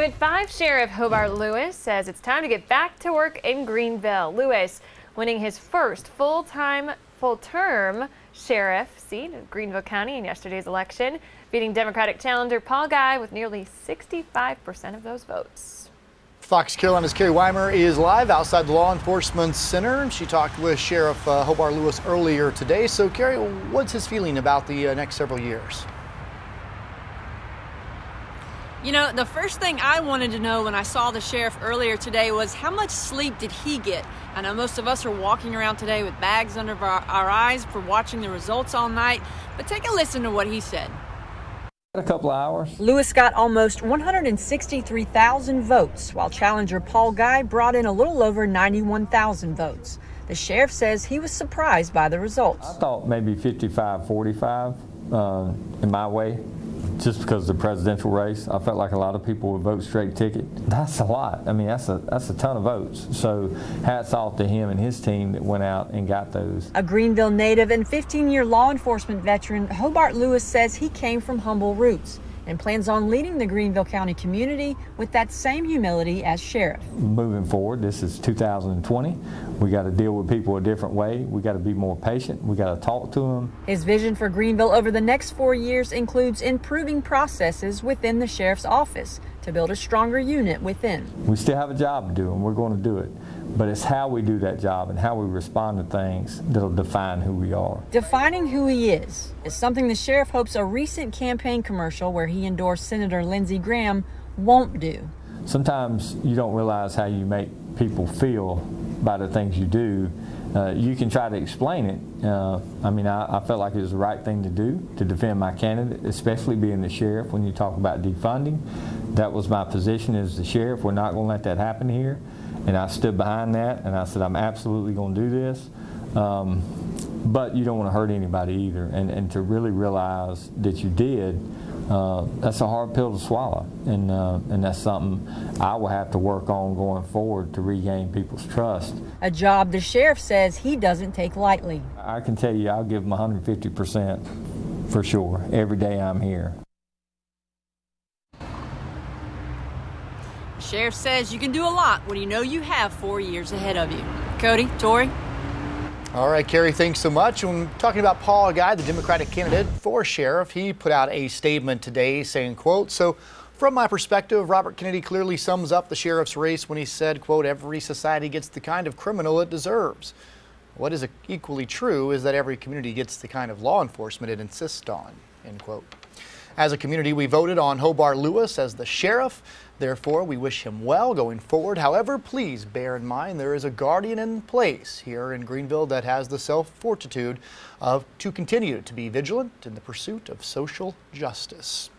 at 5, Sheriff Hobart Lewis says it's time to get back to work in Greenville. Lewis winning his first full-term sheriff seat in Greenville County in yesterday's election, beating Democratic challenger Paul Guy with nearly 65% of those votes. Fox Carolina's Carrie Weimer is live outside the Law Enforcement Center. She talked with Sheriff Hobart Lewis earlier today. So, Carrie, what's his feeling about the next several years? You know, the first thing I wanted to know when I saw the sheriff earlier today was how much sleep did he get? I know most of us are walking around today with bags under our eyes for watching the results all night, but take a listen to what he said. A couple of hours. Lewis got almost 163,000 votes, while challenger Paul Guy brought in a little over 91,000 votes. The sheriff says he was surprised by the results. I thought maybe 55-45 in my way, just because of the presidential race. I felt like a lot of people would vote straight ticket. That's a lot. I mean, that's a ton of votes. So hats off to him and his team that went out and got those. A Greenville native and 15-year law enforcement veteran, Hobart Lewis says he came from humble roots and plans on leading the Greenville County community with that same humility as sheriff. Moving forward, this is 2020. We got to deal with people a different way. We got to be more patient. We got to talk to them. His vision for Greenville over the next 4 years includes improving processes within the sheriff's office to build a stronger unit within. We still have a job to do, and we're going to do it. But it's how we do that job and how we respond to things that'll define who we are. Defining who he is something the sheriff hopes a recent campaign commercial where he endorsed Senator Lindsey Graham won't do. Sometimes you don't realize how you make people feel by the things you do. You can try to explain it. I mean, I felt like it was the right thing to do to defend my candidate, especially being the sheriff. When you talk about defunding, that was my position as the sheriff. We're not going to let that happen here. And I stood behind that, and I said, I'm absolutely going to do this. But you don't want to hurt anybody either. And to really realize that you did, that's a hard pill to swallow. And that's something I will have to work on going forward to regain people's trust. A job the sheriff says he doesn't take lightly. I can tell you I'll give them 150% for sure every day I'm here. The sheriff says you can do a lot when you know you have 4 years ahead of you. Cody, Tori. All right, Carrie, thanks so much. When talking about Paul Guy, the Democratic candidate for sheriff, he put out a statement today saying, quote, "So from my perspective, Robert Kennedy clearly sums up the sheriff's race when he said, quote, every society gets the kind of criminal it deserves. What is equally true is that every community gets the kind of law enforcement it insists on," end quote. As a community, we voted on Hobart Lewis as the sheriff. Therefore, we wish him well going forward. However, please bear in mind there is a guardian in place here in Greenville that has the self-fortitude to continue to be vigilant in the pursuit of social justice.